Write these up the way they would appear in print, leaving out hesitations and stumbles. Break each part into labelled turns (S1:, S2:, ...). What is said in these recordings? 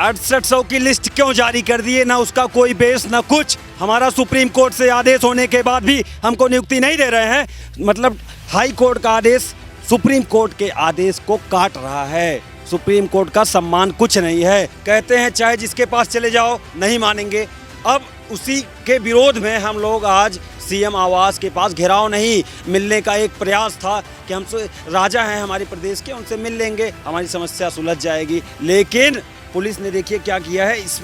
S1: 6800 की लिस्ट क्यों जारी कर दिए? ना उसका कोई बेस ना कुछ। हमारा सुप्रीम कोर्ट से आदेश होने के बाद भी हमको नियुक्ति नहीं दे रहे हैं। मतलब हाई कोर्ट का आदेश सुप्रीम कोर्ट के आदेश को काट रहा है। सुप्रीम कोर्ट का सम्मान कुछ नहीं है। कहते हैं चाहे जिसके पास चले जाओ नहीं मानेंगे। अब उसी के विरोध में हम लोग आज सीएम आवास के पास घेराव नहीं मिलने का एक प्रयास था कि हमसे राजा हैं हमारे प्रदेश के, उनसे मिल लेंगे, हमारी समस्या सुलझ जाएगी। लेकिन पुलिस ने देखिए क्या किया है, इस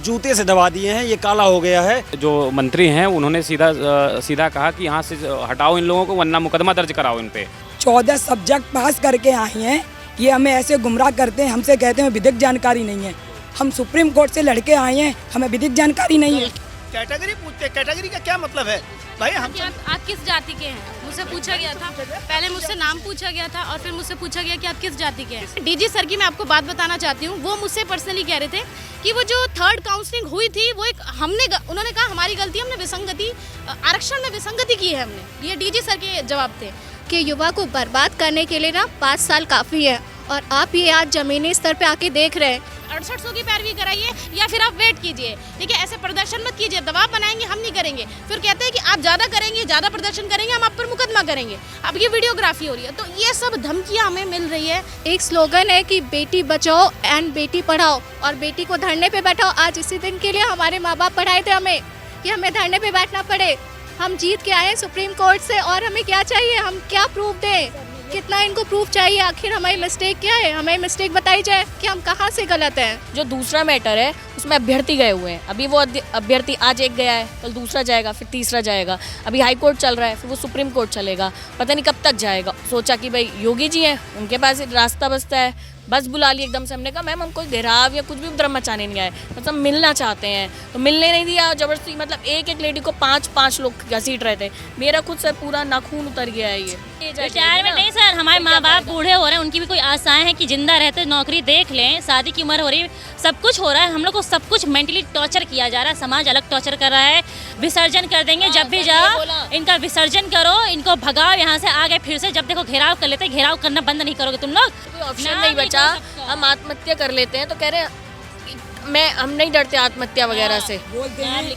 S1: जूते से दबा दिए हैं, ये काला हो गया है।
S2: जो मंत्री हैं उन्होंने सीधा कहा कि यहाँ से हटाओ इन लोगों को, वरना मुकदमा दर्ज कराओ इन पे।
S3: 14 सब्जेक्ट पास करके आई हैं, ये हमें ऐसे गुमराह करते हैं, हमसे कहते हैं विधिक जानकारी नहीं है। हम सुप्रीम कोर्ट से लड़के आए हैं, हमें विधिक जानकारी नहीं है।
S4: कैटेगरी पूछते, कैटेगरी का क्या मतलब है भाई? हम
S5: आप किस जाति के हैं मुझसे पूछा गया था। पहले मुझसे नाम पूछा गया था और फिर मुझसे पूछा गया कि आप किस जाति के हैं। डीजी सर की मैं आपको बात बताना चाहती हूँ, वो मुझसे पर्सनली कह रहे थे कि वो जो थर्ड काउंसलिंग हुई थी वो एक उन्होंने कहा हमारी गलती, हमने विसंगति, आरक्षण में विसंगति की है हमने। ये डीजी सर के जवाब थे
S6: कि युवा को बर्बाद करने के लिए ना 5 साल काफ़ी है, और आप ये आज ज़मीनी स्तर पे आके देख रहे हैं।
S5: 6800 की पैरवी कराइए या फिर आप वेट कीजिए, ठीक है? ऐसे प्रदर्शन मत कीजिए, दबाव बनाएंगे, हम नहीं करेंगे। फिर कहते हैं कि आप ज़्यादा करेंगे, ज़्यादा प्रदर्शन करेंगे, हम आप पर मुकदमा करेंगे। अब ये वीडियोग्राफी हो रही है, तो ये सब धमकियाँ हमें मिल रही है।
S6: एक स्लोगन है कि बेटी बचाओ एंड बेटी पढ़ाओ, और बेटी को धरने पे बैठाओ। आज इसी दिन के लिए हमारे माँ बाप पढ़ाए थे हमें कि हमें धरने पे बैठना पड़े। हम जीत के आए हैं सुप्रीम कोर्ट से, और हमें क्या चाहिए, हम क्या प्रूफ दें, कितना इनको प्रूफ चाहिए? आखिर हमारी मिस्टेक क्या है? हमें मिस्टेक बताई जाए कि हम कहाँ से गलत हैं।
S7: जो दूसरा मैटर है उसमें अभ्यर्थी गए हुए हैं। अभी वो अभ्यर्थी आज एक गया है, कल दूसरा जाएगा, फिर तीसरा जाएगा। अभी हाई कोर्ट चल रहा है, फिर वो सुप्रीम कोर्ट चलेगा, पता नहीं कब तक जाएगा। सोचा कि भाई योगी जी हैं, उनके पास रास्ता बचता है, बस बुला ली एकदम से। हमने कहा मैम हम कोई घेराव या कुछ भी उपद्रव मचाने नहीं आए, मतलब मिलना चाहते हैं, तो मिलने नहीं दिया जबरदस्ती। मतलब एक लेडी को 5 लोग घसीट रहे थे। मेरा खुद से पूरा नाखून उतर गया है। ये
S5: रिटायरमेंट नहीं सर, हमारे माँ बाप बूढ़े हो रहे हैं, उनकी भी कोई आशाएं हैं कि जिंदा रहते नौकरी देख लें, शादी की उम्र हो रही है, सब कुछ हो रहा है। हम लोग को सब कुछ मेंटली टॉर्चर किया जा रहा है, समाज अलग टॉर्चर कर रहा है। विसर्जन कर देंगे जब भी जाओ, इनका विसर्जन करो, इनको भगाओ यहाँ से। आगे फिर से जब देखो घेराव कर लेते, घेराव करना बंद नहीं करोगे तुम लोग,
S7: कोई ऑप्शन नहीं बचा, हम आत्महत्या कर लेते हैं। तो कह रहे हैं हम नहीं डरते आत्महत्या वगैरह से।
S3: बोलते हैं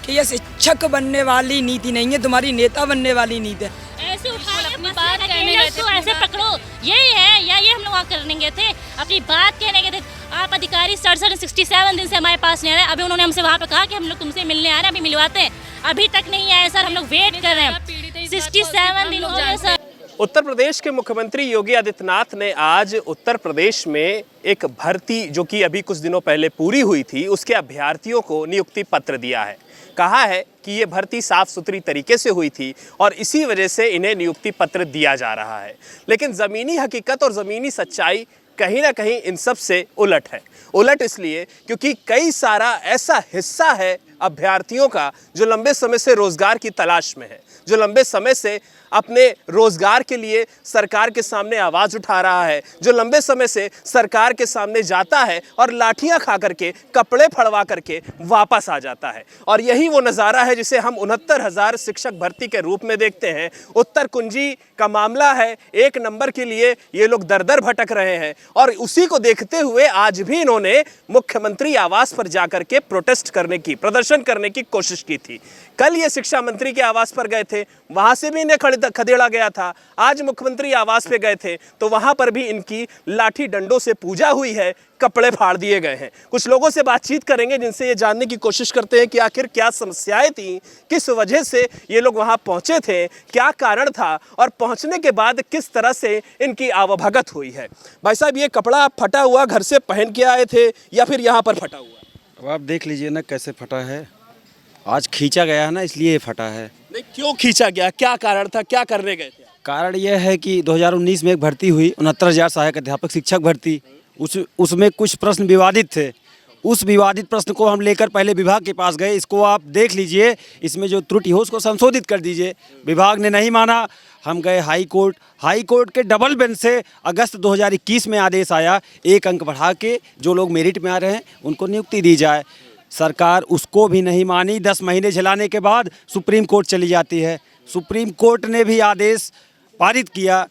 S3: कि ये शिक्षक बनने वाली नीति नहीं है, तुम्हारी नेता बनने वाली नीति है।
S5: ऐसे उठाइए, अपनी बात कहने गए थे, ऐसे पकड़ो, यही है या ये हम लोग वहाँ करने गए थे, अपनी बात कहने गए थे। आप अधिकारी 67 दिन से हमारे पास नहीं आ रहे। अभी उन्होंने हमसे वहाँ पे कहा कि हम लोग तुमसे मिलने आ रहे हैं, अभी मिलवाते हैं, अभी तक नहीं आए सर। हम लोग वेट कर रहे हैं, 67 दिन हो गए सर।
S4: उत्तर प्रदेश के मुख्यमंत्री योगी आदित्यनाथ ने आज उत्तर प्रदेश में एक भर्ती जो कि अभी कुछ दिनों पहले पूरी हुई थी, उसके अभ्यर्थियों को नियुक्ति पत्र दिया है। कहा है कि ये भर्ती साफ सुथरी तरीके से हुई थी और इसी वजह से इन्हें नियुक्ति पत्र दिया जा रहा है। लेकिन ज़मीनी हकीकत और ज़मीनी सच्चाई कहीं ना कहीं इन सब से उलट है। उलट इसलिए क्योंकि कई सारा ऐसा हिस्सा है अभ्यर्थियों का जो लंबे समय से रोज़गार की तलाश में है, जो लंबे समय से अपने रोज़गार के लिए सरकार के सामने आवाज़ उठा रहा है, जो लंबे समय से सरकार के सामने जाता है और लाठियां खा करके, कपड़े फड़वा करके वापस आ जाता है। और यही वो नज़ारा है जिसे हम 69,000 शिक्षक भर्ती के रूप में देखते हैं। उत्तर कुंजी का मामला है, 1 नंबर के लिए ये लोग दर दर भटक रहे हैं, और उसी को देखते हुए आज भी इन्होंने मुख्यमंत्री आवास पर जाकर के प्रोटेस्ट करने की, प्रदर्शन करने की कोशिश की थी। कल ये शिक्षा मंत्री के आवास पर गए थे, वहाँ से भी इन्हें खदेड़ा गया था। आज मुख्यमंत्री आवास पे गए थे तो वहाँ पर भी इनकी लाठी डंडों से पूजा हुई है, कपड़े फाड़ दिए गए हैं। कुछ लोगों से बातचीत करेंगे जिनसे ये जानने की कोशिश करते हैं कि आखिर क्या समस्याएं थी, किस वजह से ये लोग वहाँ पहुँचे थे, क्या कारण था, और पहुँचने के बाद किस तरह से इनकी आवभगत हुई है। भाई साहब, ये कपड़ा फटा हुआ घर से पहन के आए थे या फिर यहाँ पर फटा हुआ?
S1: अब आप देख लीजिए ना कैसे फटा है, आज खींचा गया है ना, इसलिए फटा है।
S4: नहीं, क्यों खींचा गया, क्या कारण था, क्या करने गए थे?
S1: कारण यह है कि 2019 में एक भर्ती हुई, 69,000 सहायक अध्यापक शिक्षक भर्ती। उसमें कुछ प्रश्न विवादित थे। उस विवादित प्रश्न को हम लेकर पहले विभाग के पास गए। इसको आप देख लीजिए, इसमें जो त्रुटि हो उसको संशोधित कर दीजिए। विभाग ने नहीं माना, हम गए हाई कोर्ट। हाई कोर्ट के डबल बेंच से अगस्त 2021 में आदेश आया, 1 अंक बढ़ा के जो लोग मेरिट में आ रहे हैं उनको नियुक्ति दी जाए। सरकार उसको भी नहीं मानी। 10 महीने झेलाने के बाद सुप्रीम कोर्ट चली जाती है। सुप्रीम कोर्ट ने भी आदेश पारित किया।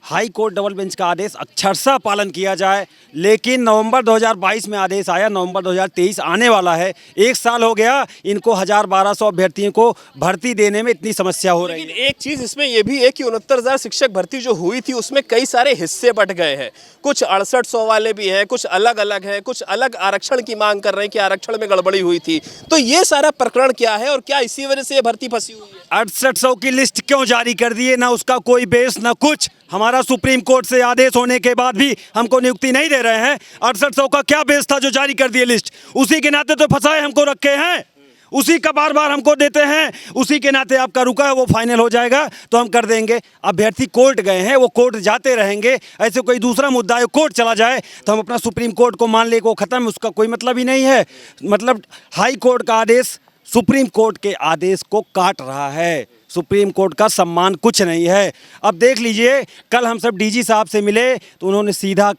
S1: हाई कोर्ट डबल बेंच का आदेश अक्षरशः पालन किया जाए। लेकिन नवंबर 2022 में आदेश आया, नवंबर 2023 आने वाला है, 1 साल हो गया इनको 1200 अभ्यर्थियों को भर्ती देने में इतनी समस्या हो रही है।
S4: लेकिन एक चीज इसमें यह भी है कि 69,000 शिक्षक भर्ती जो हुई थी उसमें कई सारे हिस्से बट गए हैं। कुछ 6800 वाले भी हैं, कुछ अलग अलग हैं, कुछ अलग आरक्षण की मांग कर रहे हैं कि आरक्षण में गड़बड़ी हुई थी। तो ये सारा प्रकरण क्या है और क्या इसी वजह से ये भर्ती फंसी हुई है?
S1: 6800 की लिस्ट क्यों जारी कर दिए? ना उसका कोई बेस ना कुछ। हमारा सुप्रीम कोर्ट से आदेश होने के बाद भी हमको नियुक्ति नहीं दे रहे हैं। 6800 का क्या बेस था जो जारी कर दिए लिस्ट? उसी के नाते तो फंसाए हमको रखे हैं, उसी का बार बार हमको देते हैं, उसी के नाते आपका रुका है वो फाइनल हो जाएगा तो हम कर देंगे। अभ्यर्थी कोर्ट गए हैं, वो कोर्ट जाते रहेंगे। ऐसे कोई दूसरा मुद्दा है कोर्ट चला जाए तो हम अपना सुप्रीम कोर्ट को मान ले को ख़त्म, उसका कोई मतलब ही नहीं है। मतलब हाई कोर्ट का आदेश सुप्रीम कोर्ट के आदेश को काट रहा है। सुप्रीम कोर्ट का सम्मान कुछ नहीं है। अब देख लीजिए, कल हम सब डीजी साहब से मिले तो उन्होंने सीधा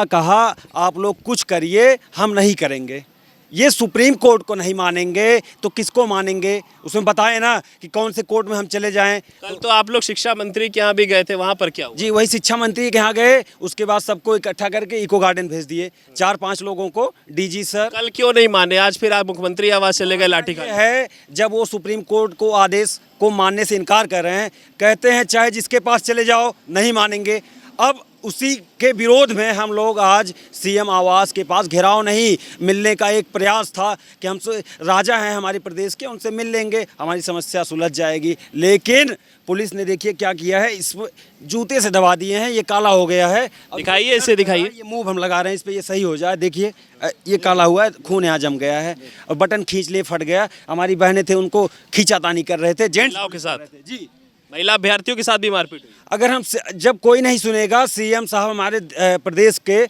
S1: कहा आप लोग कुछ करिए, हम नहीं करेंगे। ये सुप्रीम कोर्ट को नहीं मानेंगे तो किसको मानेंगे? उसमें बताएं ना कि कौन से कोर्ट में हम चले जाएं।
S4: कल तो आप लोग शिक्षा मंत्री के यहाँ भी गए थे, वहाँ पर क्या हुआ?
S1: जी, वही शिक्षा मंत्री के यहाँ गए, उसके बाद सबको इकट्ठा करके इको गार्डन भेज दिए, 4-5 लोगों को। डीजी सर
S4: कल क्यों नहीं माने? आज फिर आप मुख्यमंत्री आवास चले गए लाठी खाने।
S1: है जब वो सुप्रीम कोर्ट को आदेश को मानने से इनकार कर रहे हैं, कहते हैं चाहे जिसके पास चले जाओ नहीं मानेंगे। अब उसी के विरोध में हम लोग आज सीएम आवास के पास घेराव नहीं मिलने का एक प्रयास था कि हम राजा हैं हमारे प्रदेश के, उनसे मिल लेंगे, हमारी समस्या सुलझ जाएगी। लेकिन पुलिस ने देखिए क्या किया है, इस जूते से दबा दिए हैं, ये काला हो गया है।
S4: दिखाइए, इसे दिखाइए।
S1: ये मूव हम लगा रहे हैं इस पर, ये सही हो जाए। देखिए ये काला हुआ है, खून यहाँ जम गया है और बटन खींच लिए फट गया। हमारी बहनें थे, उनको खींचातानी कर रहे थे, जेंट्स
S4: महिलाओं के साथ।
S1: जी,
S4: महिला अभ्यर्थियों के साथ भी मारपीट हुई।
S1: अगर हम जब कोई नहीं सुनेगा, सीएम साहब हमारे प्रदेश के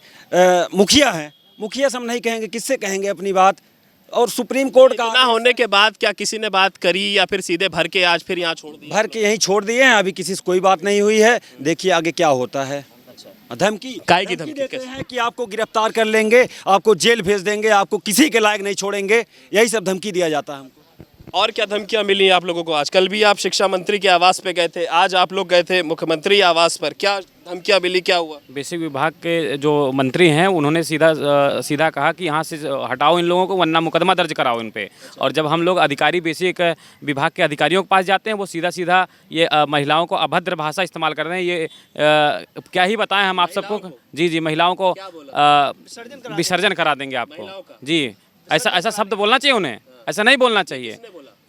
S1: मुखिया हैं, मुखिया से हम नहीं कहेंगे, किससे कहेंगे अपनी बात? और सुप्रीम कोर्ट का
S4: ना होने के बाद क्या किसी ने बात करी या फिर सीधे भर के आज फिर यहाँ छोड़ दिया?
S1: भर के यहीं छोड़ दिए हैं, अभी किसी से कोई बात नहीं हुई है। देखिए आगे क्या होता है। धमकी
S4: काय की धमकी
S1: देते
S4: कैसे?
S1: हैं कि आपको गिरफ्तार कर लेंगे, आपको जेल भेज देंगे, आपको किसी के लायक नहीं छोड़ेंगे, यही सब धमकी दिया जाता है हमको।
S4: और क्या धमकियां मिली आप लोगों को? आज कल भी आप शिक्षा मंत्री के आवास पे गए थे, आज आप लोग गए थे मुख्यमंत्री आवास पर, क्या धमकियां मिली, क्या हुआ?
S2: बेसिक विभाग के जो मंत्री हैं उन्होंने सीधा कहा कि यहाँ से हटाओ इन लोगों को, वरना मुकदमा दर्ज कराओ इन पे। और जब हम लोग अधिकारी बेसिक विभाग के अधिकारियों के पास जाते हैं, वो सीधा ये महिलाओं को अभद्र भाषा इस्तेमाल कर रहे हैं। ये क्या ही बताएं हम आप सबको। जी, महिलाओं को विसर्जन करा देंगे आपको। जी, ऐसा शब्द बोलना चाहिए उन्हें, ऐसा नहीं बोलना चाहिए।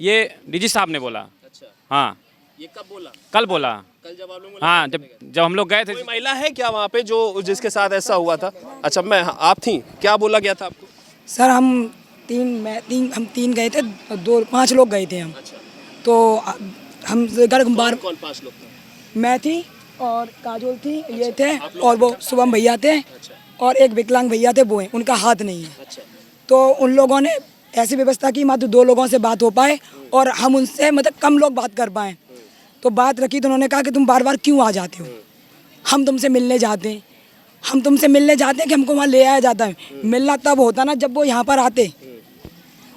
S2: ये डीजी साहब ने बोला।
S4: अच्छा,
S2: हाँ,
S4: ये कब बोला?
S2: कल बोला।
S4: कल जब आप लोग
S2: हाँ, जब हम लोग गए थे।
S4: कोई महिला है क्या वहाँ पे जो जिसके साथ ऐसा हुआ था? अच्छा, आप थी, क्या बोला गया था आपको?
S3: सर हम तीन गए थे, 5 लोग गए थे हम। तो हम बार
S4: कौन 5 लोग थे?
S3: मैं थी और काजोल थी, ये थे, और वो शुभम भैया थे, और एक विकलांग भैया थे, वो हैं, उनका हाथ नहीं है। तो उन लोगों ने ऐसी व्यवस्था की मात्र 2 लोगों से बात हो पाए और हम उनसे मतलब कम लोग बात कर पाएँ। तो बात रखी तो उन्होंने कहा कि तुम बार बार क्यों आ जाते हो, हम तुमसे मिलने जाते हैं, कि हमको वहाँ ले आया जाता है। मिलना तब होता ना जब वो यहाँ पर आते।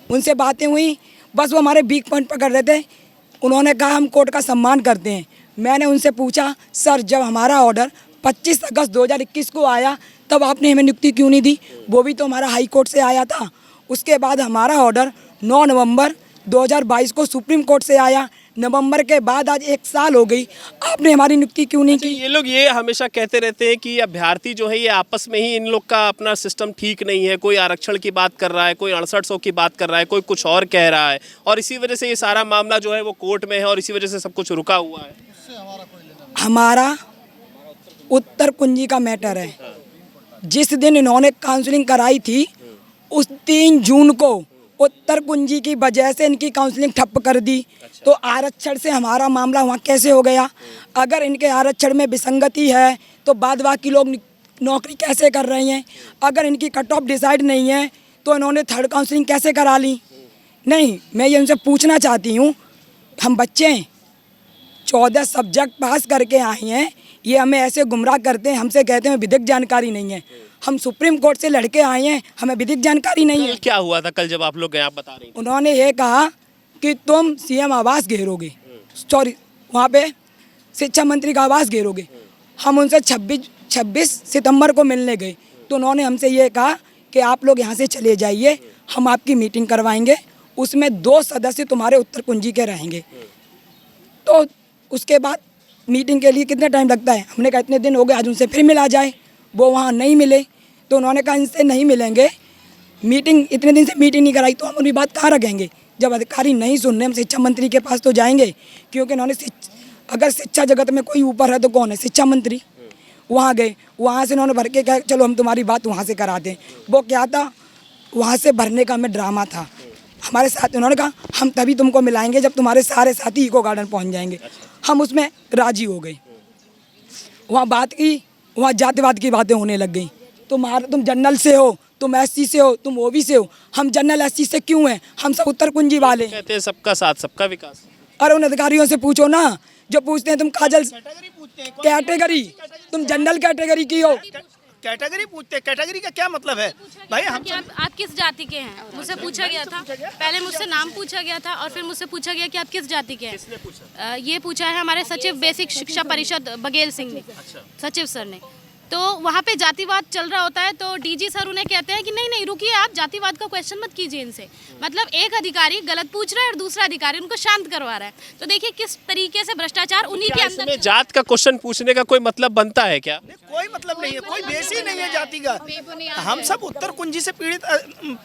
S3: उनसे बातें हुई, बस वो हमारे वीक पॉइंट पकड़ रहे थे। उन्होंने कहा हम कोर्ट का सम्मान करते हैं। मैंने उनसे पूछा, सर जब हमारा ऑर्डर 25 अगस्त 2021 को आया तब आपने हमें नियुक्ति क्यों नहीं दी? वो भी तो हमारा हाई कोर्ट से आया था। उसके बाद हमारा ऑर्डर 9 नवंबर 2022 को सुप्रीम कोर्ट से आया। नवंबर के बाद आज 1 साल हो गई, आपने हमारी नियुक्ति क्यों नहीं की?
S4: ये लोग ये हमेशा कहते रहते हैं कि अभ्यर्थी जो है ये आपस में ही इन लोग का अपना सिस्टम ठीक नहीं है। कोई आरक्षण की बात कर रहा है, कोई 6800 की बात कर रहा है, कोई कुछ और कह रहा है, और इसी वजह से ये सारा मामला जो है वो कोर्ट में है और इसी वजह से सब कुछ रुका हुआ है।
S3: हमारा उत्तर कुंजी का मैटर है। जिस दिन इन्होंने काउंसलिंग कराई थी उस 3 जून को उत्तर कुंजी की वजह से इनकी काउंसलिंग ठप्प कर दी। तो आरक्षण से हमारा मामला वहाँ कैसे हो गया? अगर इनके आरक्षण में विसंगति है तो बाद बाकी लोग नौकरी कैसे कर रहे हैं? अगर इनकी कट ऑफ डिसाइड नहीं है तो इन्होंने 3rd काउंसलिंग कैसे करा ली? नहीं, मैं ये उनसे पूछना चाहती हूँ, हम बच्चे हैं, 14 सब्जेक्ट पास करके आए हैं, ये हमें ऐसे गुमराह करते हैं, हमसे कहते हैं विधिक जानकारी नहीं है। हम सुप्रीम कोर्ट से लड़के आए हैं, हमें विधिक जानकारी नहीं है।
S4: क्या हुआ था कल जब आप लोग गए, आप बता रही हैं?
S3: उन्होंने ये कहा कि तुम सीएम आवास घेरोगे, सॉरी वहाँ पे शिक्षा मंत्री का आवास घेरोगे। हम उनसे 26 सितंबर को मिलने गए तो उन्होंने हमसे ये कहा कि आप लोग यहाँ से चले जाइए, हम आपकी मीटिंग करवाएंगे, उसमें 2 सदस्य तुम्हारे उत्तर कुंजी के रहेंगे। तो उसके बाद मीटिंग के लिए कितना टाइम लगता है, हमने कहा इतने दिन हो गए, आज उनसे फिर मिला जाए। वो वहाँ नहीं मिले तो उन्होंने कहा इनसे नहीं मिलेंगे, मीटिंग इतने दिन से मीटिंग नहीं कराई तो हम उनकी बात कहाँ रखेंगे। जब अधिकारी नहीं सुन रहे हम शिक्षा मंत्री के पास तो जाएंगे, क्योंकि उन्होंने अगर शिक्षा जगत में कोई ऊपर है तो कौन है, शिक्षा मंत्री। वहाँ गए, वहाँ से उन्होंने भर के कहा चलो हम तुम्हारी बात वहाँ से करा दें। वो क्या था, वहाँ से भरने का हमें ड्रामा था हमारे साथ। उन्होंने कहा हम तभी तुमको मिलाएंगे जब तुम्हारे सारे साथी इको गार्डन पहुँच जाएंगे। हम उसमें राजी हो गए, वहाँ बात की, वहाँ जातिवाद की बातें होने लग गई। तुम जनरल से हो, तुम एससी से हो, तुम ओबी से हो, हम जनरल एससी से क्यों हैं, हम सब उत्तर कुंजी वाले।
S4: कहते हैं सबका साथ सबका विकास।
S3: अरे उन अधिकारियों से पूछो ना जो पूछते हैं तुम काजल कैटेगरी, तुम जनरल कैटेगरी की हो।
S8: कैटेगरी पूछते हैं, कैटेगरी का क्या मतलब है भाई? हम
S9: आप किस जाति के हैं, मुझसे पूछा गया था। पहले मुझसे नाम पूछा गया था और फिर मुझसे पूछा गया कि आप किस जाति के हैं। ये पूछा है हमारे सचिव बेसिक शिक्षा परिषद बघेल सिंह ने, सचिव सर ने। तो वहाँ पे जातिवाद चल रहा होता है तो डीजी सर उन्हें कहते हैं कि नहीं नहीं रुकिए, आप जातिवाद का क्वेश्चन मत कीजिए इनसे। मतलब एक अधिकारी गलत पूछ रहा है और दूसरा अधिकारी उनको शांत करवा रहा है। तो देखिए किस तरीके से भ्रष्टाचार उन्हीं के अंदर।
S4: इसमें जात का क्वेश्चन पूछने का कोई मतलब बनता है क्या?
S8: कोई मतलब नहीं है, कोई बेस ही नहीं है जाति का। हम सब उत्तर कुंजी से पीड़ित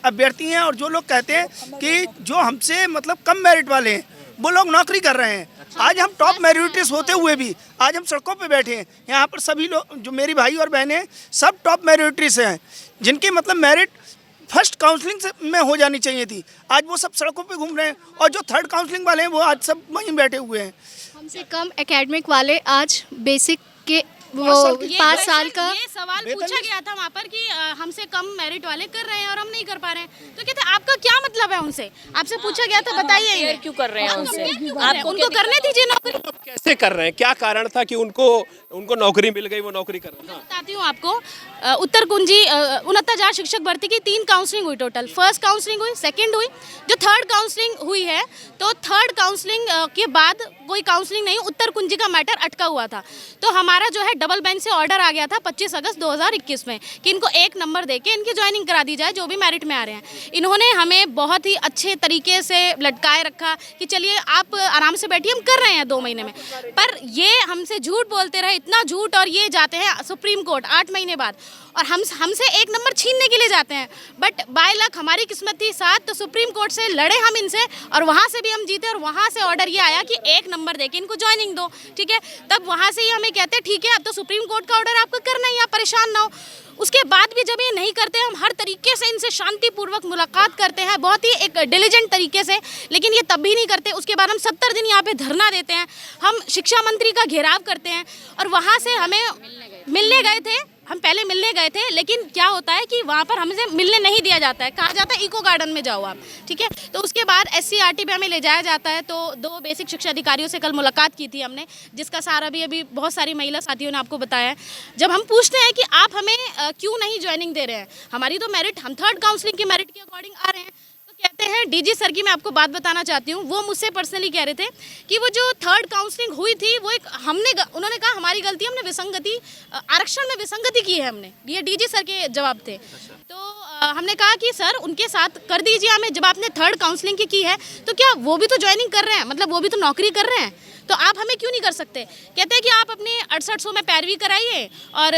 S8: अभ्यर्थी हैं और जो लोग कहते हैं कि जो हमसे मतलब कम मेरिट वाले हैं वो लोग नौकरी कर रहे हैं। आज हम टॉप मेरिटोरियस होते हुए भी आज हम सड़कों पे बैठे हैं। यहाँ पर सभी लोग जो मेरी भाई और बहनें सब टॉप मेरिटोरियस हैं, जिनकी मतलब मेरिट फर्स्ट काउंसलिंग से में हो जानी चाहिए थी, आज वो सब सड़कों पे घूम रहे हैं। और जो थर्ड काउंसलिंग वाले हैं वो आज सब वहीं बैठे हुए हैं।
S6: हमसे कम एकेडमिक वाले आज बेसिक के वो 5 साल का
S9: ये सवाल पूछा गया था वहाँ पर कि हमसे कम मेरिट वाले कर रहे हैं और हम नहीं कर पा रहे हैं। तो कहते हैं आपका क्या मतलब है उनसे, आपसे पूछा गया था, बताइए ये
S7: क्यों कर रहे हैं उनसे,
S9: आपको उनको करने दीजिए नौकरी।
S4: कैसे कर रहे हैं, क्या कारण था कि उनको नौकरी मिल गई, वो नौकरी कर रहे हैं?
S9: बताती हूँ आपको। उत्तर कुंजी 69,000 शिक्षक भर्ती की 3 काउंसलिंग हुई टोटल। फर्स्ट काउंसलिंग हुई, सेकंड हुई, जो थर्ड काउंसलिंग हुई है तो थर्ड काउंसलिंग के बाद कोई काउंसलिंग नहीं, उत्तर कुंजी का मैटर अटका हुआ था। तो हमारा जो है डबल बेंच से ऑर्डर आ गया था 25 अगस्त 2021 में कि इनको 1 नंबर देके इनकी ज्वाइनिंग करा दी जाए जो भी मेरिट में आ रहे हैं। इन्होंने हमें बहुत ही अच्छे तरीके से लटकाए रखा कि चलिए आप आराम से बैठिए, हम कर रहे हैं 2 महीने में। पर ये हमसे झूठ बोलते रहे, इतना झूठ, और ये जाते हैं सुप्रीम कोर्ट 8 महीने बाद और हमसे 1 नंबर छीनने के लिए जाते हैं। बट बाय लक हमारी किस्मत थी साथ, तो सुप्रीम कोर्ट से लड़े हम इनसे और वहाँ से भी हम जीते और वहाँ से ऑर्डर ये आया कि 1 नंबर देके इनको ज्वाइनिंग दो, ठीक है। तब वहाँ से ही हमें कहते हैं ठीक है अब तो सुप्रीम कोर्ट का ऑर्डर आपको करना ही, आप परेशान ना हो। उसके बाद भी जब ये नहीं करते, हम हर तरीके से इनसे शांतिपूर्वक मुलाकात करते हैं, बहुत ही एक डिलीजेंट तरीके से, लेकिन ये तब भी नहीं करते। उसके बाद हम 70 दिन यहाँ पे धरना देते हैं, हम शिक्षा मंत्री का घेराव करते हैं और वहाँ से हमें मिलने गए थे। हम पहले मिलने गए थे, लेकिन क्या होता है कि वहाँ पर हमसे मिलने नहीं दिया जाता है, कहा जाता है इको गार्डन में जाओ आप, ठीक है। तो उसके बाद SC/RT पे हमें ले जाया जाता है। तो 2 बेसिक शिक्षा अधिकारियों से कल मुलाकात की थी हमने, जिसका सारा भी अभी बहुत सारी महिला साथियों ने आपको बताया है। जब हम पूछते हैं कि आप हमें क्यों नहीं ज्वाइनिंग दे रहे हैं, हमारी तो मेरिट, हम थर्ड काउंसलिंग की मेरिट के अकॉर्डिंग आ रहे हैं, कहते हैं डीजी सर की मैं आपको बात बताना चाहती हूँ। वो मुझसे पर्सनली कह रहे थे कि वो जो थर्ड काउंसलिंग हुई थी वो एक उन्होंने कहा हमारी गलती, हमने विसंगति, आरक्षण में विसंगति की है हमने, ये डीजी सर के जवाब थे। तो हमने कहा कि सर उनके साथ कर दीजिए हमें, जब आपने थर्ड काउंसलिंग की है तो क्या वो भी तो ज्वाइनिंग कर रहे हैं, मतलब वो भी तो नौकरी कर रहे हैं, तो आप हमें क्यों नहीं कर सकते। कहते हैं कि आप अपने 6800 में पैरवी कराइए। और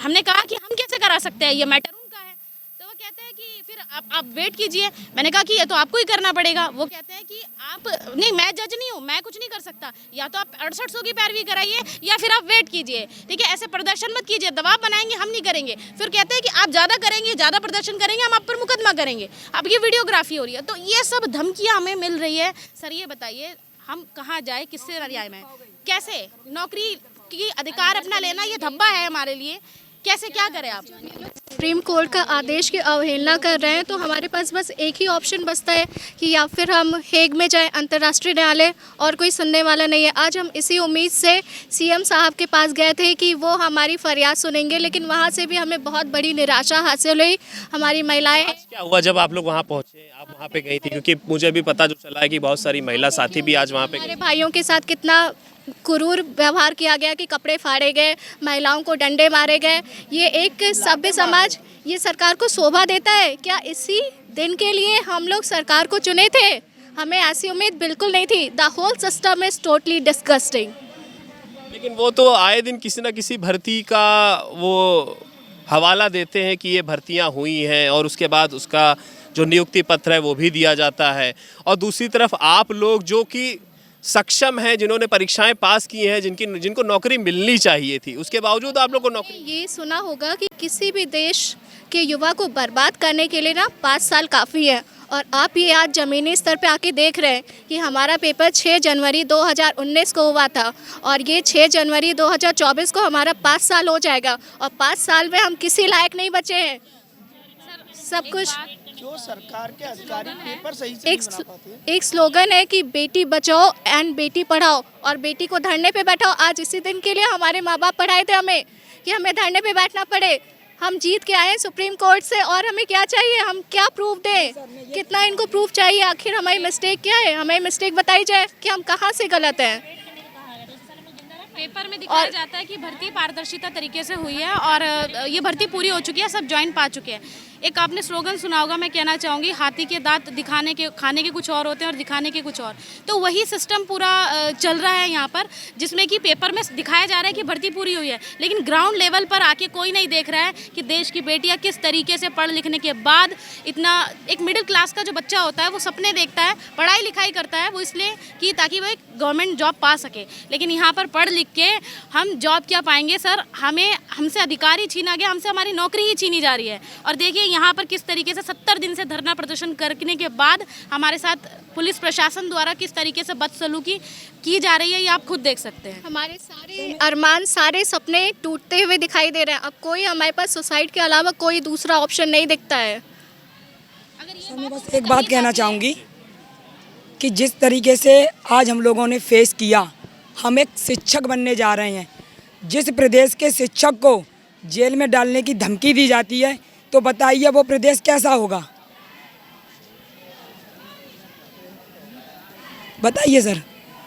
S9: हमने कहा कि हम कैसे करा सकते हैं, ये मैटर उनका है। तो वो कहते हैं कि फिर आप वेट कीजिए। मैंने कहा कि ये तो आपको ही करना पड़ेगा। वो कहते हैं कि आप नहीं, मैं जज नहीं हूँ, मैं कुछ नहीं कर सकता, या तो आप 6800 की पैरवी कराइए या फिर आप वेट कीजिए, ठीक है। ऐसे प्रदर्शन मत कीजिए, दबाव बनाएंगे, हम नहीं करेंगे। फिर कहते हैं कि आप ज़्यादा करेंगे, ज़्यादा प्रदर्शन करेंगे, हम आप पर मुकदमा करेंगे, अब ये वीडियोग्राफी हो रही है। तो ये सब धमकियाँ हमें मिल रही है। सर ये बताइए हम कहाँ जाए, किससे न्याय में, कैसे नौकरी की अधिकार अपना लेना ये धब्बा है हमारे लिए, कैसे क्या करें आप।
S6: सुप्रीम कोर्ट का आदेश की अवहेलना कर रहे हैं तो हमारे पास बस एक ही ऑप्शन बचता है कि या फिर हम हेग में जाएं, अंतर्राष्ट्रीय न्यायालय, और कोई सुनने वाला नहीं है। आज हम इसी उम्मीद से CM साहब के पास गए थे कि वो हमारी फरियाद सुनेंगे, लेकिन वहाँ से भी हमें बहुत बड़ी निराशा हासिल हुई। हमारी महिलाएं,
S4: क्या हुआ जब आप लोग वहाँ पहुँचे, आप वहाँ पे गई थी? क्योंकि मुझे भी पता जो चला है कि बहुत सारी महिला साथी भी आज वहाँ पे,
S6: हमारे भाइयों के साथ कितना क्रूर व्यवहार किया गया कि कपड़े फाड़े गए, महिलाओं को डंडे मारे गए। ये एक सभ्य समाज ये सरकार को शोभा देता है क्या? इसी दिन के लिए हम लोग सरकार को चुने थे? हमें ऐसी उम्मीद बिल्कुल नहीं थी। The whole system is totally disgusting.
S4: लेकिन वो तो आए दिन किसी न किसी भर्ती का वो हवाला देते हैं कि ये भर्तियां हुई हैं और उसके बाद उसका जो नियुक्ति पत्र है वो भी दिया जाता है। और दूसरी तरफ आप लोग जो कि सक्षम हैं, जिन्होंने परीक्षाएं पास की हैं, जिनको नौकरी मिलनी चाहिए थी, उसके बावजूद आप लोग को नौकरी।
S6: ये सुना होगा कि किसी भी देश के युवा को बर्बाद करने के लिए ना 5 साल काफ़ी है। और आप ये आज ज़मीनी स्तर पे आके देख रहे हैं कि हमारा पेपर 6 जनवरी 2019 को हुआ था और ये 6 जनवरी 2024 को हमारा 5 साल हो जाएगा और 5 साल में हम किसी लायक नहीं बचे हैं। सब कुछ
S8: जो सरकार के अधिकारी पेपर सही से नहीं बना पाते।
S6: एक स्लोगन है कि बेटी बचाओ एंड बेटी पढ़ाओ और बेटी को धरने पे बैठाओ। आज इसी दिन के लिए हमारे माँ बाप पढ़ाए थे हमें कि हमें धरने पे बैठना पड़े। हम जीत के आए सुप्रीम कोर्ट से और हमें क्या चाहिए? हम क्या प्रूफ दें? कितना इनको प्रूफ चाहिए? आखिर हमारी मिस्टेक क्या है? हमें मिस्टेक बताई जाए कि हम कहाँ से गलत हैं।
S9: पेपर में दिखाया जाता है कि भर्ती पारदर्शिता तरीके से हुई है और ये भर्ती पूरी हो चुकी है, सब ज्वाइन पा चुके हैं। एक आपने स्लोगन सुना होगा, मैं कहना चाहूँगी, हाथी के दांत दिखाने के खाने के कुछ और होते हैं और दिखाने के कुछ और। तो वही सिस्टम पूरा चल रहा है यहाँ पर, जिसमें कि पेपर में दिखाया जा रहा है कि भर्ती पूरी हुई है, लेकिन ग्राउंड लेवल पर आके कोई नहीं देख रहा है कि देश की बेटियाँ किस तरीके से पढ़ लिखने के बाद इतना एक मिडिल क्लास का जो बच्चा होता है वो सपने देखता है, पढ़ाई लिखाई करता है वो इसलिए कि ताकि वो एक गवर्नमेंट जॉब पा सके। लेकिन यहाँ पर पढ़ लिख के हम जॉब क्या पाएंगे सर? हमसे अधिकार ही छीना गया, हमसे हमारी नौकरी ही छीनी जा रही है। और देखिए यहाँ पर किस तरीके से 70 दिन से धरना प्रदर्शन करने के बाद हमारे साथ पुलिस प्रशासन द्वारा किस तरीके से बदसलूकी की जा रही है, ये आप खुद देख सकते हैं।
S6: हमारे सारे अरमान, सारे सपने टूटते हुए दिखाई दे रहे हैं। अब कोई हमारे पास सुसाइड के अलावा कोई दूसरा ऑप्शन नहीं दिखता है।
S3: मैं बस एक बात कहना चाहूँगी कि जिस तरीके से आज हम लोगों ने फेस किया, हम एक शिक्षक बनने जा रहे हैं। जिस प्रदेश के शिक्षक को जेल में डालने की धमकी दी जाती है, तो बताइए वो प्रदेश कैसा होगा? बताइए सर,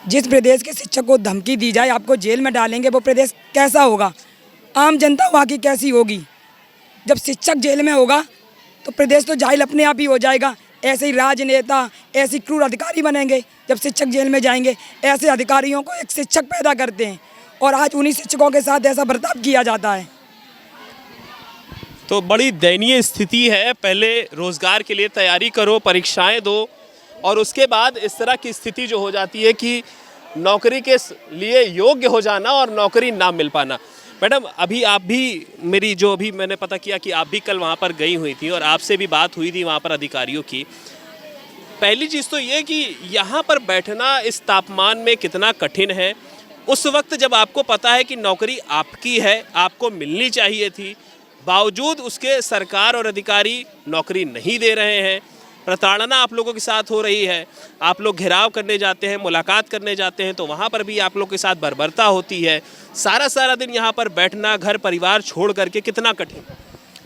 S3: जिस प्रदेश के शिक्षक को धमकी दी जाए आपको जेल में डालेंगे, वो प्रदेश कैसा होगा? आम जनता वहाँ की कैसी होगी? जब शिक्षक जेल में होगा तो प्रदेश तो जाहिल अपने आप ही हो जाएगा। ऐसे ही राजनेता, ऐसे क्रूर अधिकारी बनेंगे जब शिक्षक जेल में जाएंगे। ऐसे अधिकारियों को एक शिक्षक पैदा करते हैं और आज उन्हीं शिक्षकों के साथ ऐसा बर्ताव किया जाता है।
S4: तो बड़ी दयनीय स्थिति है। पहले रोज़गार के लिए तैयारी करो, परीक्षाएं दो और उसके बाद इस तरह की स्थिति जो हो जाती है कि नौकरी के लिए योग्य हो जाना और नौकरी ना मिल पाना। मैडम, अभी आप भी मेरी जो अभी मैंने पता किया कि आप भी कल वहाँ पर गई हुई थी और आपसे भी बात हुई थी वहाँ पर अधिकारियों की। पहली चीज़ तो ये कि यहाँ पर बैठना इस तापमान में कितना कठिन है। उस वक्त जब आपको पता है कि नौकरी आपकी है, आपको मिलनी चाहिए थी, बावजूद उसके सरकार और अधिकारी नौकरी नहीं दे रहे हैं। प्रताड़ना आप लोगों के साथ हो रही है। आप लोग घेराव करने जाते हैं, मुलाकात करने जाते हैं तो वहाँ पर भी आप लोग के साथ बर्बरता होती है। सारा दिन यहाँ पर बैठना, घर परिवार छोड़ करके कितना कठिन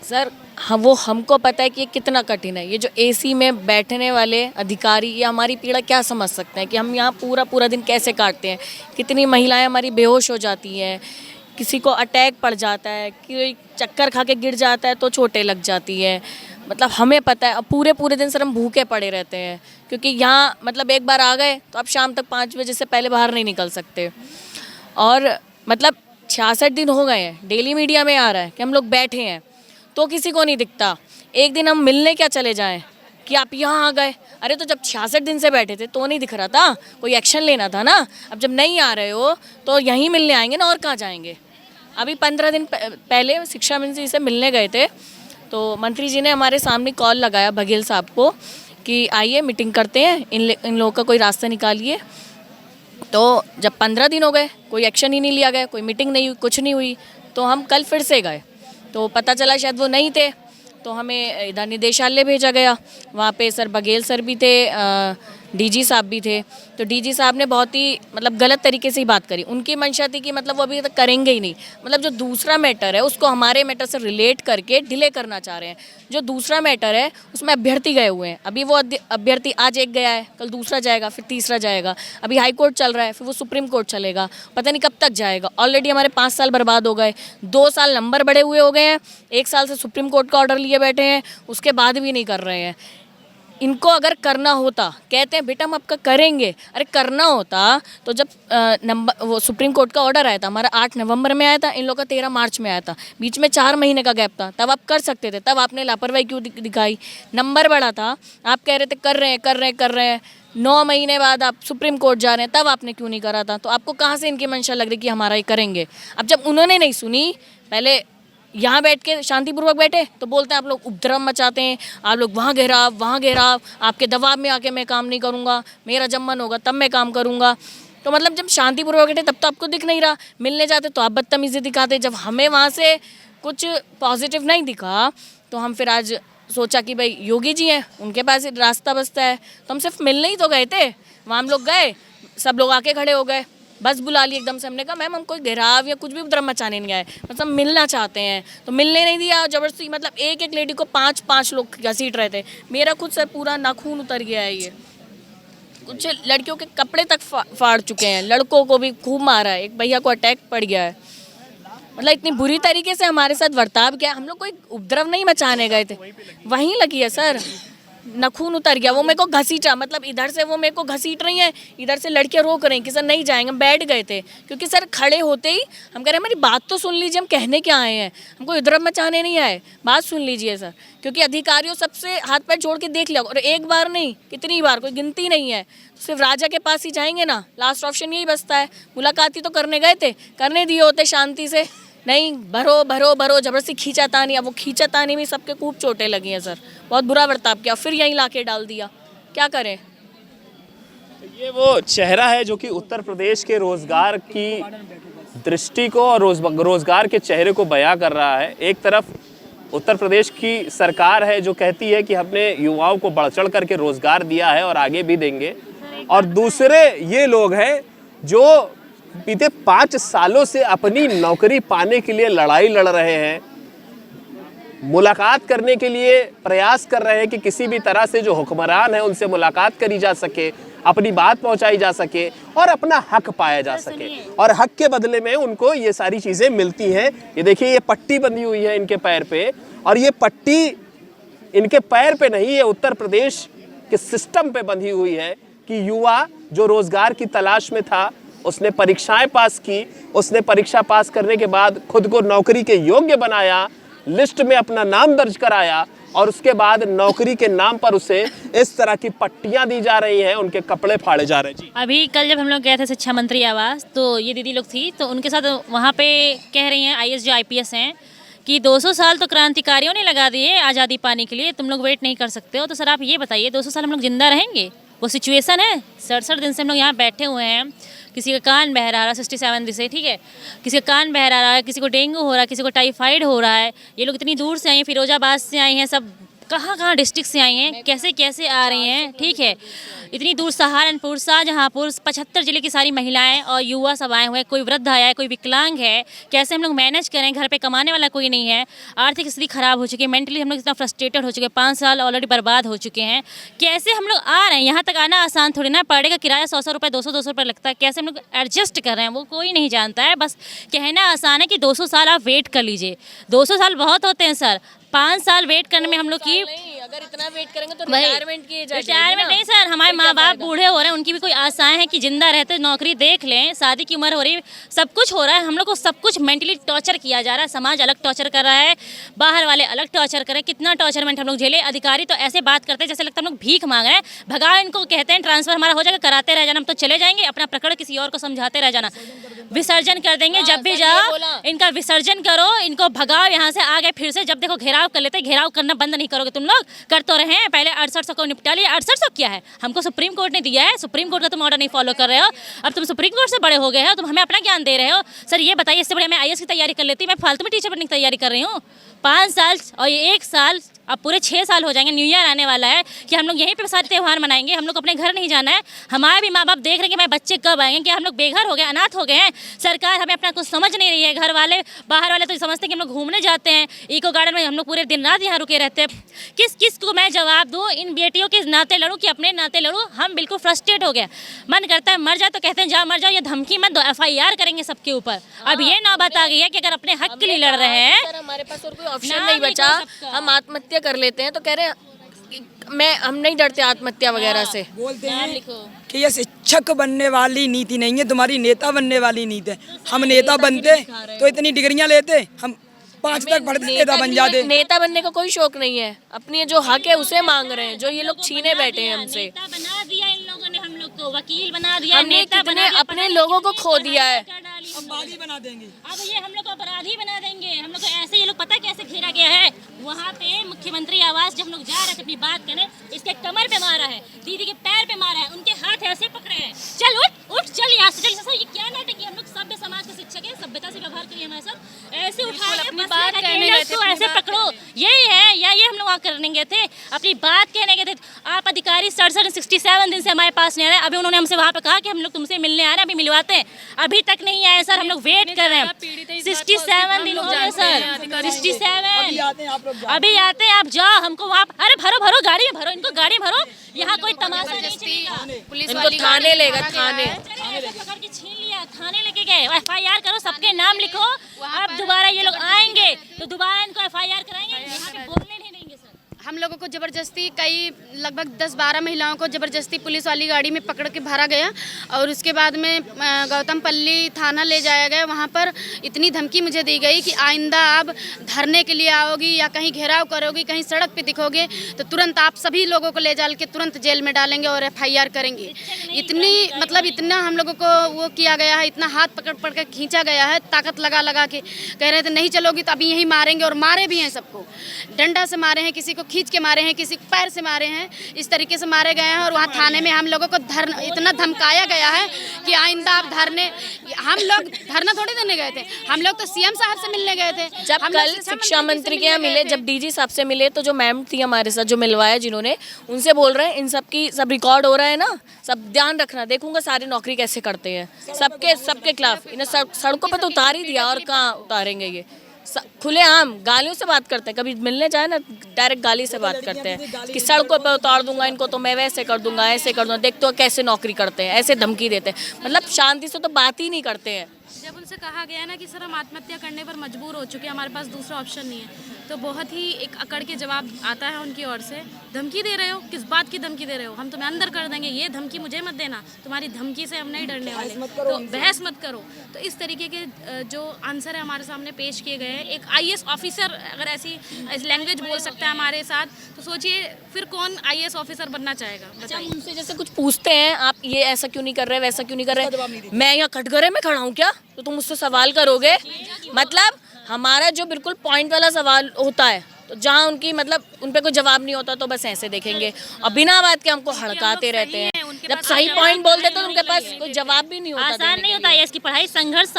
S7: सर? हाँ, वो हमको पता है कि ये कितना कठिन है। ये जो एसी में बैठने वाले अधिकारी, ये हमारी पीड़ा क्या समझ सकते हैं कि हम यहाँ पूरा दिन कैसे काटते हैं। कितनी महिलाएं हमारी बेहोश हो जाती हैं, किसी को अटैक पड़ जाता है, कोई चक्कर खा के गिर जाता है तो चोटें लग जाती है। मतलब हमें पता है, अब पूरे दिन सर हम भूखे पड़े रहते हैं क्योंकि यहाँ मतलब एक बार आ गए तो आप शाम तक 5 बजे से पहले बाहर नहीं निकल सकते। और मतलब 66 दिन हो गए हैं, डेली मीडिया में आ रहा है कि हम लोग बैठे हैं तो किसी को नहीं दिखता। एक दिन हम मिलने क्या चले जाएं कि आप यहाँ आ गए, अरे तो जब 66 दिन से बैठे थे तो नहीं दिख रहा था? कोई एक्शन लेना था ना। अब जब नहीं आ रहे हो तो यहीं मिलने आएंगे ना, और कहाँ जाएंगे? अभी 15 दिन पहले शिक्षा मंत्री से मिलने गए थे तो मंत्री जी ने हमारे सामने कॉल लगाया बघेल साहब को कि आइए मीटिंग करते हैं, इन लोगों का कोई रास्ता निकालिए। तो जब 15 दिन हो गए कोई एक्शन ही नहीं लिया गया, कोई मीटिंग नहीं हुई, कुछ नहीं हुई, तो हम कल फिर से गए तो पता चला शायद वो नहीं थे। तो हमें इधर निदेशालय भेजा गया, वहाँ पे सर बघेल सर भी थे, डीजी साहब भी थे, तो डीजी साहब ने बहुत ही मतलब गलत तरीके से ही बात करी। उनकी मंशा थी कि मतलब वो अभी तक करेंगे ही नहीं, मतलब जो दूसरा मैटर है उसको हमारे मैटर से रिलेट करके डिले करना चाह रहे हैं। जो दूसरा मैटर है उसमें अभ्यर्थी गए हुए हैं, अभी वो अभ्यर्थी आज एक गया है, कल दूसरा जाएगा, फिर तीसरा जाएगा। अभी हाई कोर्ट चल रहा है, फिर वो सुप्रीम कोर्ट चलेगा, पता नहीं कब तक जाएगा। ऑलरेडी हमारे 5 साल बर्बाद हो गए, 2 साल नंबर बड़े हुए हो गए हैं, 1 साल से सुप्रीम कोर्ट का ऑर्डर लिए बैठे हैं, उसके बाद भी नहीं कर रहे हैं। इनको अगर करना होता, कहते हैं बेटा हम आपका करेंगे, अरे करना होता तो जब वो सुप्रीम कोर्ट का ऑर्डर आया था, हमारा 8 नवंबर में आया था, इन लोगों का 13 मार्च में आया था, बीच में 4 महीने का गैप था, तब आप कर सकते थे। तब आपने लापरवाही क्यों दिखाई? नंबर बढ़ा था, आप कह रहे थे कर रहे हैं, 9 महीने बाद आप सुप्रीम कोर्ट जा रहे हैं, तब आपने क्यों नहीं करा था? तो आपको कहाँ से इनकी मंशा लग रही कि हमारा ये करेंगे? अब जब उन्होंने नहीं सुनी, पहले यहाँ बैठ के शांतिपूर्वक बैठे तो बोलते हैं आप लोग उपद्रव मचाते हैं, आप लोग वहाँ घेराव, आपके दबाव में आके मैं काम नहीं करूँगा, मेरा जब मन होगा तब मैं काम करूँगा। तो मतलब जब शांतिपूर्वक बैठे तब तो आपको दिख नहीं रहा, मिलने जाते तो आप बदतमीजी दिखाते। जब हमें वहाँ से कुछ पॉजिटिव नहीं दिखा तो हम फिर आज सोचा कि भाई योगी जी हैं, उनके पास रास्ता बचता है, तो हम सिर्फ मिलने ही तो गए थे। वहाँ हम लोग गए, सब लोग आके खड़े हो गए, बस बुला ली एकदम से। हमने कहा मैम हम कोई घेराव या कुछ भी उपद्रव मचाने नहीं आए, मतलब मिलना चाहते हैं, तो मिलने नहीं दिया जबरदस्ती। मतलब एक लेडी को 5 लोग घसीट रहे थे। मेरा खुद सर पूरा नाखून उतर गया है। ये कुछ लड़कियों के कपड़े तक फाड़ चुके हैं, लड़कों को भी खूब मारा है, एक भैया को अटैक पड़ गया है। मतलब इतनी बुरी तरीके से हमारे साथ बर्ताव किया। हम लोग कोई उपद्रव नहीं मचाने गए थे, वहीं लगी है सर, नखून उतर गया। वो मेरे को घसीटा, मतलब इधर से वो मेरे को घसीट रही हैं, इधर से लड़कियां रोक रही हैं कि सर नहीं जाएंगे। हम बैठ गए थे क्योंकि सर खड़े होते ही हम कह रहे हैं हमारी बात तो सुन लीजिए, हम कहने क्या आए हैं, हमको उपद्रव मचाने नहीं आए, बात सुन लीजिए सर। क्योंकि अधिकारियों सबसे हाथ पैर जोड़ के देख लिया, और एक बार नहीं कितनी बार, कोई गिनती नहीं है। सिर्फ राजा के पास ही जाएंगे ना, लास्ट ऑप्शन यही बचता है। मुलाकात ही तो करने गए थे, करने दिए होते शांति से, नहीं भरो जबरदस्ती खींचातानी। अब वो खींचातानी में सबके खूब चोटें लगी हैं सर, बहुत बुरा बर्ताव किया, फिर यहीं लाके डाल दिया, क्या करें।
S4: ये वो चेहरा है जो कि उत्तर प्रदेश के रोजगार की दृष्टि को और रोजगार के चेहरे को बयां कर रहा है। एक तरफ उत्तर प्रदेश की सरकार है जो कहती है कि हमने युवाओं को बढ़ चढ़ करके रोजगार दिया है और आगे भी देंगे, और दूसरे ये लोग हैं जो बीते 5 सालों से अपनी नौकरी पाने के लिए लड़ाई लड़ रहे हैं, मुलाकात करने के लिए प्रयास कर रहे हैं कि किसी भी तरह से जो हुक्मरान है उनसे मुलाकात करी जा सके, अपनी बात पहुंचाई जा सके और अपना हक पाया जा सके, और हक के बदले में उनको ये सारी चीज़ें मिलती हैं। ये देखिए, ये पट्टी बंधी हुई है इनके पैर पे, और ये पट्टी इनके पैर पे नहीं है, उत्तर प्रदेश के सिस्टम पे बंधी हुई है कि युवा जो रोजगार की तलाश में था, उसने परीक्षाएं पास की, उसने परीक्षा पास करने के बाद खुद को नौकरी के योग्य बनाया, लिस्ट में अपना नाम दर्ज कराया, और उसके बाद नौकरी के नाम पर उसे इस तरह की पट्टियां दी जा रही हैं, उनके कपड़े फाड़े जा रहे हैं। जी,
S5: अभी कल जब हम लोग गए थे शिक्षा मंत्री आवास, तो ये दीदी लोग थी, तो उनके साथ वहाँ पे कह रही हैं आईएएस जो आईपीएस हैं कि 200 साल तो क्रांतिकारियों ने लगा दिए आज़ादी पाने के लिए, तुम लोग वेट नहीं कर सकते हो। तो सर आप ये बताइए, 200 साल हम लोग जिंदा रहेंगे? वो सिचुएशन है, 67 दिन से हम लोग यहाँ बैठे हुए हैं, किसी का कान बह रहा है 67 दिन से, ठीक है, किसी का कान बह रहा है, किसी को डेंगू हो रहा है, किसी को टाइफाइड हो रहा है। ये लोग इतनी दूर से आए हैं, फिरोजाबाद से आए हैं, सब कहाँ डिस्ट्रिक्ट से आई हैं, कैसे कैसे आ रही हैं, ठीक है, इतनी दूर सहारनपुर, शाहजहाँपुर, 75 जिले की सारी महिलाएं और युवा सब आए हुए हैं, कोई वृद्ध आया है, कोई विकलांग है, कैसे हम लोग मैनेज करें? घर पे कमाने वाला कोई नहीं है, आर्थिक स्थिति खराब हो चुकी है, मेंटली हम लोग इतना फ्रस्ट्रेटेड हो चुके हैं, 5 साल ऑलरेडी बर्बाद हो चुके हैं। कैसे हम लोग आ रहे हैं? यहाँ तक आना आसान थोड़ी ना, पड़ेगा किराया 100 रुपये, 200 रुपये लगता है, कैसे हम लोग एडजस्ट कर रहे हैं वो कोई नहीं जानता है। बस कहना आसान है कि 200 साल आप वेट कर लीजिए, 200 साल बहुत होते हैं सर, 5 साल वेट करने में हम लोग की,
S7: अगर इतना वेट करेंगे तो रिटायरमेंट की
S5: रिटायरमेंट नहीं सर, हमारे माँ बाप बूढ़े हो रहे हैं, उनकी भी कोई आशाएं हैं कि जिंदा रहते नौकरी देख लें, शादी की उम्र हो रही, सब कुछ हो रहा है, हम लोग को सब कुछ मेंटली टॉर्चर किया जा रहा है, समाज अलग टॉर्चर कर रहा है, बाहर वाले अलग टॉर्चर कर रहे हैं, कितना टॉर्चरमेंट हम लोग झेले। अधिकारी तो ऐसे बात करते हैं जैसे लगता है हम लोग भीख मांग रहे हैं, भगाओ इनको, कहते हैं ट्रांसफर हमारा हो जाएगा, कराते रह जाना, हम तो चले जाएंगे, अपना प्रकरण किसी और को समझाते रह जाना, विसर्जन कर देंगे, जब भी जाओ इनका विसर्जन करो, इनको भगाओ यहाँ से, आ गए फिर से, जब देखो घेराव कर लेते, घेराव करना बंद नहीं करोगे तुम लोग, कर तो रहे हैं, पहले 6800 को निपटा लिया। 6800 क्या है? हमको सुप्रीम कोर्ट ने दिया है, सुप्रीम कोर्ट का तुम ऑर्डर नहीं फॉलो कर रहे हो, अब तुम सुप्रीम कोर्ट से बड़े हो गए हो, तुम हमें अपना ज्ञान दे रहे हो। सर ये बताइए, इससे बड़े मैं आईएएस की तैयारी कर लेती, मैं फालतू में टीचर बनने की तैयारी कर रही हूँ। 5 साल और ये 1 साल अब पूरे 6 साल हो जाएंगे, न्यू ईयर आने वाला है कि हम लोग यहीं पे सारे त्यौहार मनाएंगे, हम लोग अपने घर नहीं जाना है। हमारे भी माँ बाप देख रहे हैं कि हमारे बच्चे कब आएंगे, कि हम लोग बेघर हो गए, अनाथ हो गए हैं। सरकार हमें अपना कुछ समझ नहीं रही है। घर वाले बाहर वाले तो समझते हैं कि हम लोग घूमने जाते हैं, इको गार्डन में हम लोग पूरे दिन रात यहाँ रुके रहते हैं। किस किस को मैं जवाब दूँ, इन बेटियों के नाते लड़ूँ कि अपने नाते लड़ूँ? हम बिल्कुल फ्रस्ट्रेट हो गए। मन करता है मर जाए तो कहते हैं जा मर जाओ, ये धमकी मत दो, FIR करेंगे सबके ऊपर। अब ये नौबत आ गई है कि अगर अपने हक के लिए लड़ रहे हैं,
S7: सर हमारे पास और कोई ऑप्शन नहीं बचा, हम आत्महत्या कर लेते हैं। तो कह रहे हैं हम नहीं डरते आत्महत्या वगैरह से।
S3: बोलते हैं कि ये शिक्षक बनने वाली नीति नहीं है, तुम्हारी नेता बनने वाली नीति है। हम नेता बनते तो इतनी डिग्रियां लेते, हम 5 तक पढ़ते नेता बन जाते।
S7: नेता बनने का कोई शौक नहीं है, अपनी जो हक है उसे मांग रहे हैं, जो ये लोग छीने बैठे हैं हमसे।
S5: नेता बना दिया इन लोगों ने, हम लोग को वकील बना दिया,
S7: हमने
S5: नेता
S7: कितने
S5: बना दिया,
S7: अपने लोगों को खो दिया है।
S3: बागी बना देंगे।
S5: अब ये हम लोग को अपराधी बना देंगे। हम लोग को ऐसे, ये लोग पता कैसे घेरा गया है, वहाँ पे मुख्यमंत्री आवास जब हम लोग जा रहे थे अपनी बात करने, इसके कमर पे मारा है, दीदी के पैर पे मारा है, उनके हाथ ऐसे पकड़े हैं, चल उठ उठ चल यहाँ से, चल। ये क्या नाटक है? हम लोग सभ्य समाज के शिक्षक हैं, सभ्यता से व्यवहार करिए हमारे साथ। ऐसे उठाए
S7: अपनी बात कहने गए थे,
S5: तो ऐसे पकड़ो, यही है या ये हम लोग वहाँ करने गए थे, अपनी बात कहने गए थे। आप अधिकारी 67 दिन से हमारे पास नहीं आ रहे। अभी उन्होंने हमसे वहाँ पे कहा कि हम लोग तुमसे मिलने आ रहे हैं, अभी मिलवाते हैं, अभी तक नहीं आए सर। हम लोग वेट कर रहे हैं, 67 दिन हो गए सर, 67। अभी आते हैं, आप जाओ, हमको वहाँ अरे भरो भरो गाड़ी में भरो, इनको गाड़ी में भरो, यहाँ कोई तमाशा नहीं चलेगा।
S7: इनको थाने लेगा, थाने
S5: पकड़ के छीन लिया, थाने लेके गए, FIR करो, सबके नाम लिखो। अब दोबारा ये लोग आएंगे तो दोबारा इनको FIR कराएंगे, यहाँ पे बोलने नहीं देंगे सर।
S9: हम लोगों को ज़बरदस्ती कई लगभग 10-12 महिलाओं को ज़बरदस्ती पुलिस वाली गाड़ी में पकड़ के भरा गया और उसके बाद में गौतम पल्ली थाना ले जाया गया। वहाँ पर इतनी धमकी मुझे दी गई कि आइंदा आप धरने के लिए आओगी या कहीं घेराव करोगी, कहीं सड़क पे दिखोगे तो तुरंत आप सभी लोगों को ले जा के तुरंत जेल में डालेंगे और FIR करेंगे। इतनी मतलब इतना हम लोगों को वो किया गया है, इतना हाथ पकड़ पकड़ के खींचा गया है, ताकत लगा लगा के कह रहे थे नहीं चलोगी तो अभी यहीं मारेंगे, और मारे भी हैं सबको। डंडा से मारे हैं, किसी को खींच के मारे हैं, किसी को पैर से मारे हैं, इस तरीके से मारे गए हैं। और वहाँ थाने में हम लोगों को इतना धमकाया गया है कि आइंदा आप धरने, हम लोग धरना थोड़ी देने गए थे, हम लोग तो CM साहब से मिलने गए थे।
S7: जब कल शिक्षा मंत्री के यहाँ मिले, जब DG साहब से मिले, तो जो मैम थी हमारे साथ जो मिलवाया जिन्होंने, उनसे बोल रहे हैं इन सब की सब रिकॉर्ड हो रहा है ना, सब ध्यान रखना, देखूंगा सारी नौकरी कैसे करते हैं, सबके खिलाफ। इन्हें सड़कों पर तो उतार ही दिया, और कहाँ उतारेंगे? ये खुलेआम गालियों से बात करते हैं, कभी मिलने जाए ना डायरेक्ट गाली से बात करते हैं कि सड़कों पे उतार दूंगा इनको, तो मैं वैसे कर दूंगा, ऐसे कर दूंगा, देखते हो कैसे नौकरी करते हैं, ऐसे धमकी देते हैं। मतलब शांति से तो बात ही नहीं करते हैं।
S9: जब उनसे कहा गया ना कि सर हम आत्महत्या करने पर मजबूर हो चुके हैं, हमारे पास दूसरा ऑप्शन नहीं है, तो बहुत ही एक अकड़ के जवाब आता है उनकी ओर से। धमकी दे रहे हो, किस बात की धमकी दे रहे हो? हम तुम्हें अंदर कर देंगे, ये धमकी मुझे मत देना, तुम्हारी धमकी से हम नहीं डरने वाले, तो बहस मत करो। तो इस तरीके के जो आंसर है हमारे सामने पेश किए गए हैं। एक IAS ऑफिसर अगर ऐसी लैंग्वेज बोल सकता है हमारे साथ, तो सोचिए फिर कौन IAS ऑफिसर बनना चाहेगा?
S7: अच्छा, उनसे जैसे कुछ पूछते हैं, आप ये ऐसा क्यों नहीं कर रहे, वैसा क्यों नहीं कर रहे, मैं यहाँ कटघरे में खड़ा हूँ क्या, तो तुम मुझसे सवाल करोगे? मतलब हमारा जो बिल्कुल पॉइंट वाला सवाल होता है, तो जहाँ उनकी मतलब उन पे कोई जवाब नहीं होता तो बस ऐसे देखेंगे और बिना बात के हमको हड़काते रहते हैं। जब सही पॉइंट बोल देते तो उनके पास कोई जवाब भी नहीं होता।
S5: आसान नहीं होता है इसकी पढ़ाई, संघर्ष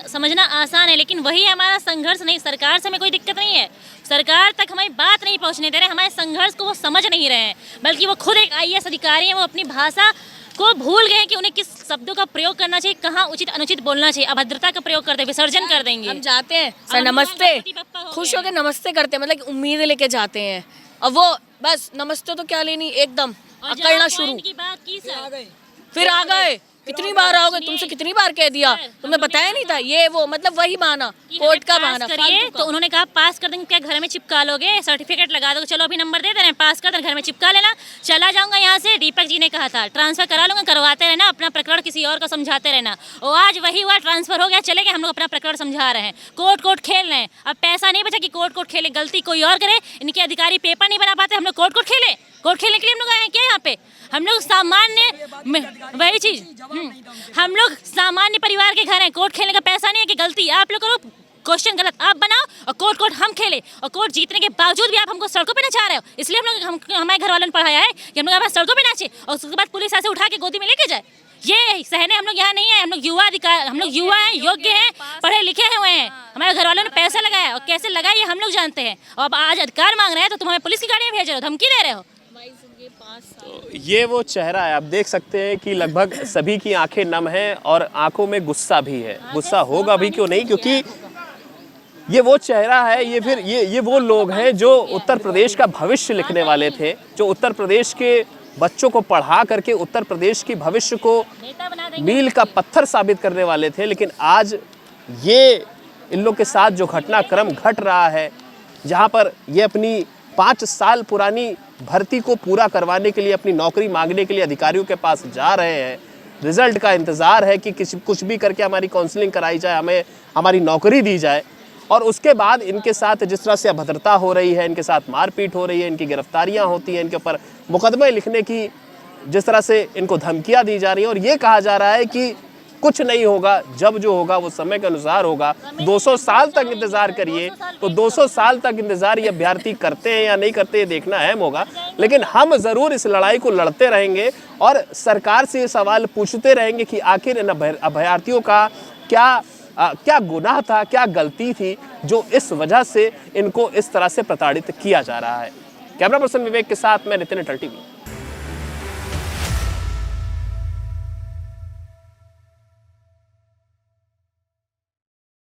S5: समझना आसान है, लेकिन वही हमारा संघर्ष नहीं। सरकार से हमें कोई दिक्कत नहीं है, सरकार तक हमारी बात नहीं पहुंचने दे रहे, हमारे संघर्ष को वो समझ नहीं रहे हैं, बल्कि वो खुद एक IAS अधिकारी हैं, वो अपनी भाषा को भूल गए कि उन्हें किस शब्दों का प्रयोग करना चाहिए, कहाँ उचित अनुचित बोलना चाहिए। अभद्रता का प्रयोग करते, विसर्जन कर देंगे।
S7: हम जाते हैं सर नमस्ते, खुश होकर नमस्ते करते हैं, मतलब उम्मीद लेके जाते हैं, और वो बस नमस्ते तो क्या लेनी, एकदम अकड़ना शुरू, फिर आ गए। कितनी बार आओगे, तुमसे कितनी बार कह दिया, तुमने बताया नहीं था, ये वो मतलब वही बहाना, कोर्ट का बहाना
S5: करिए। तो उन्होंने कहा पास कर देंगे, क्या घर में चिपका लोगे, सर्टिफिकेट लगा दोगे, चलो अभी नंबर दे दे रहे हैं, पास कर देना, घर में चिपका लेना, चला जाऊंगा यहाँ से। दीपक जी ने कहा था ट्रांसफर करा लूंगा, करवाते रहना, अपना प्रकरण किसी और को समझाते रहना, और आज वही हुआ, ट्रांसफर हो गया, चले गए, हम लोग अपना प्रकरण समझा रहे हैं, कोर्ट खेल रहे हैं। अब पैसा नहीं बचा कि कोर्ट खेले, गलती कोई और करे, इनके अधिकारी पेपर नहीं बना पाते, हम लोग कोर्ट खेले, कोर्ट खेलने के लिए हम लोग आए हैं क्या यहाँ पे? हम लोग सामान्य, वही चीज, हम लोग सामान्य परिवार के घर हैं, कोर्ट खेलने का पैसा नहीं है कि गलती आप लोग करो, क्वेश्चन गलत आप बनाओ और कोर्ट हम खेले, और कोर्ट जीतने के बावजूद भी आप हमको सड़कों पे नचा रहे हो। इसलिए हमारे घर वालों ने पढ़ाया है कि हम लोग सड़कों पे नाचे और उसके बाद पुलिस ऐसे उठा के गोदी में लेके जाए। ये सहने हम लोग यहाँ नहीं है, हम लोग युवा हैं, योग्य हैं, पढ़े लिखे हुए हैं, हमारे घर वालों ने पैसा लगाया और कैसे लगाया ये हम लोग जानते हैं। और अब आज अधिकार मांग रहे हैं तो तुम हमें पुलिस की गाड़ी में भेज रहे हो, धमकी दे रहे हो।
S4: ये वो चेहरा है, आप देख सकते हैं कि लगभग सभी की आंखें नम हैं और आंखों में गुस्सा भी है। गुस्सा होगा भी क्यों नहीं, क्योंकि ये वो चेहरा है, ये वो लोग हैं जो उत्तर प्रदेश का भविष्य लिखने वाले थे, जो उत्तर प्रदेश के बच्चों को पढ़ा करके उत्तर प्रदेश के भविष्य को मील का पत्थर साबित करने वाले थे। लेकिन आज ये इन लोग के साथ जो घटनाक्रम घट रहा है, जहाँ पर ये अपनी 5 साल पुरानी भर्ती को पूरा करवाने के लिए, अपनी नौकरी मांगने के लिए अधिकारियों के पास जा रहे हैं, रिजल्ट का इंतज़ार है कि कुछ भी करके हमारी काउंसलिंग कराई जाए, हमें हमारी नौकरी दी जाए, और उसके बाद इनके साथ जिस तरह से अभद्रता हो रही है, इनके साथ मारपीट हो रही है, इनकी गिरफ्तारियां होती हैं, इनके ऊपर मुकदमे लिखने की जिस तरह से इनको धमकियां दी जा रही हैं, और ये कहा जा रहा है कि कुछ नहीं होगा, जब जो होगा वो समय के अनुसार होगा। 200 साल तक इंतज़ार करिए, तो 200 साल तक इंतज़ार ये अभ्यर्थी करते हैं या नहीं करते ये देखना अहम होगा। लेकिन हम ज़रूर इस लड़ाई को लड़ते रहेंगे और सरकार से ये सवाल पूछते रहेंगे कि आखिर इन अभ्यर्थियों का क्या गुनाह था, क्या गलती थी जो इस वजह से इनको इस तरह से प्रताड़ित किया जा रहा है। कैमरा पर्सन विवेक के साथ मैं नितिन अटल, टीवी।